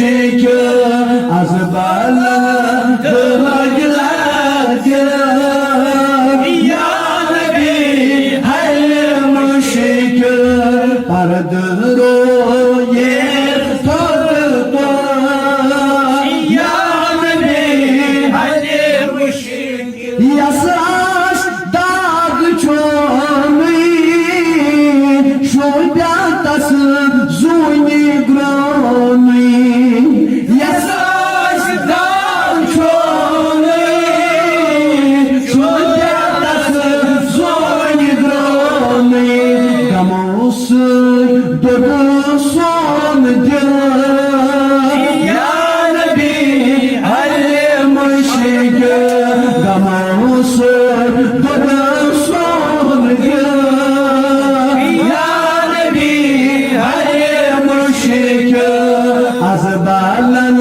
मुश्क अज़बाला दगलाद या नबी हर मुश्क पर्द रोये थोड़ या नबी हर मुश्क यसास दाग छोमी शोब्या तस जुनी ग्रोमी यसास दाग छोमी शोब्या तस जुनी ग्रोमी गमोस दुरुसन दिल या नबी हर मुश्क गमोस दुरुसन दिल या नबी हर मुश्क अज़बालन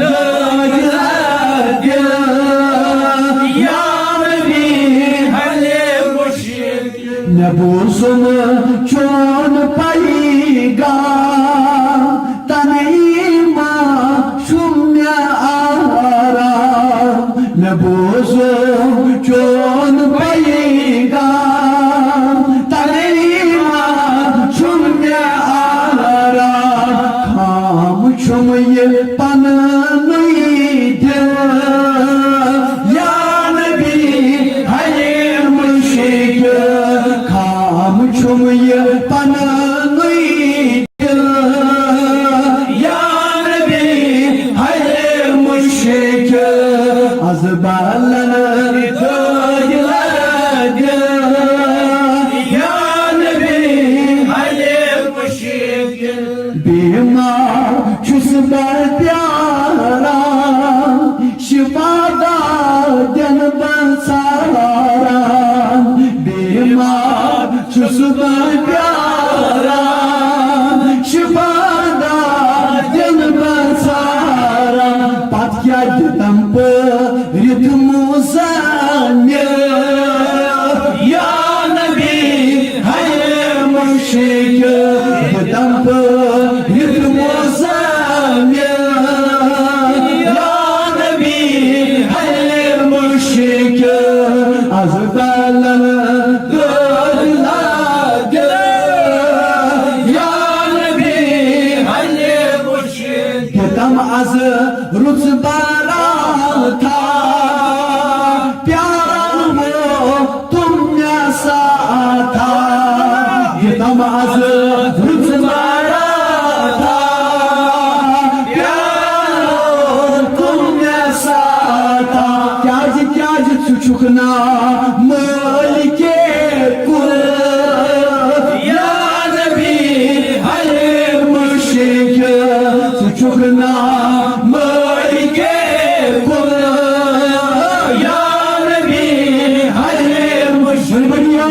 दगलाद या नबी हर मुश्क नबूसुम चोन पाईगा तनीमा शून्य आरा नबूसुम चोन पाईगा तनीमा शून्य आरा खाम छुमय पन नहीं दिल या नबी हर मुश्क खाम छुमय पन नहीं दिल या नबी हर मुश्क अज़बालन दगलाद या नबी हर मुश्क बीमार छुस बर प्यारा शिफादा दिन बसारा बीमार छुस बर प्यारा शिफादा दिन बसारा पत क्या दितम रित मुज़म्मिल या नबी हर मुश्क दितम रित मुज़म्मिल या नबी हर मुश्क अज़बालन दगलाद या नबी हर मुश्क दितम अज़ रुज़ बारा था प्यारा वो तुम ऐसा था दितम अज़ रुज़ बारा था प्यारा तुम ऐसा था क्या चुकना मालिके कुल या नबी हर मुश्क चुकना मालिके कुल या नबी हर मुश्क या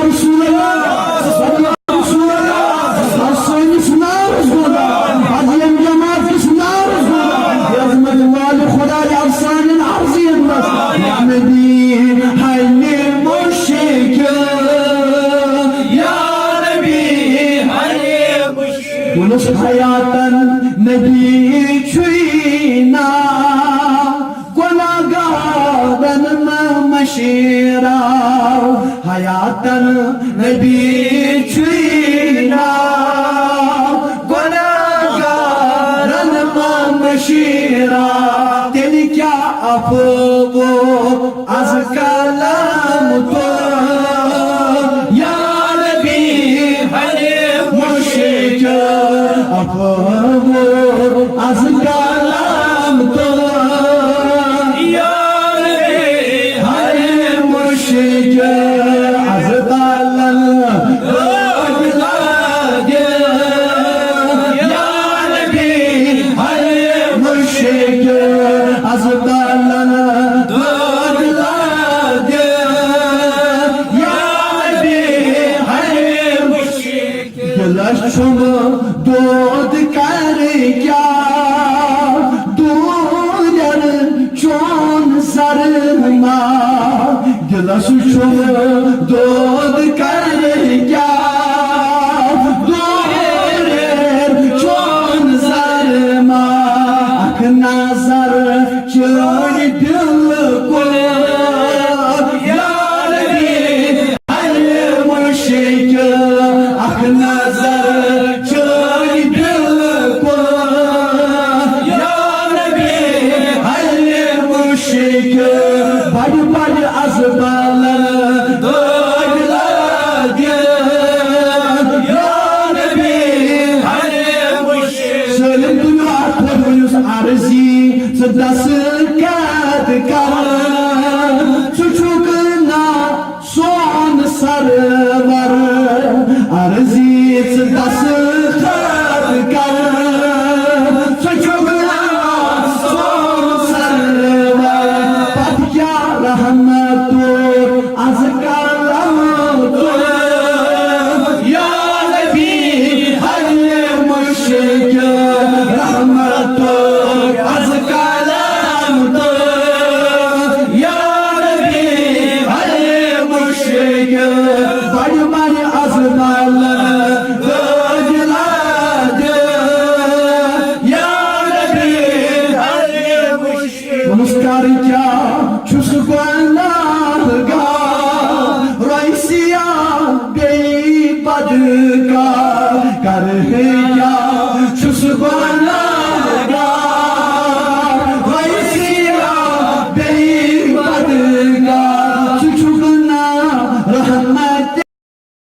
रसूल हयातन नबी छुईना गुनाहगारन मशीरा हयातन नबी छुईना गुनाहगारन मशीरा तेरी क्या अफवो अज़ कलाम तो या नबी हर मुश्क अफवो अज़ कलाम तो या नबी हर मुश्क अज़बालन दगलाद या नबी हर मुश्क अज़बालन दगलाद या नबी हर मुश्क दिलशुम दूध कर क्या दूर चोन सरमा दिलशुम दूध कर क्या दूर चोन Sarma nazar çöl dil kul ya Nabi hayr müşrik ak nazar çöl dil kul ya Nabi hayr müşrik bad bad azbal arzi sedaskat kar çocukna son sarı var arzi sedaskat kar çocukna son sarı var patya rahmatur azkaramtur ya Nabi hayr müşrik rahmatur नमस्कार क्या छुस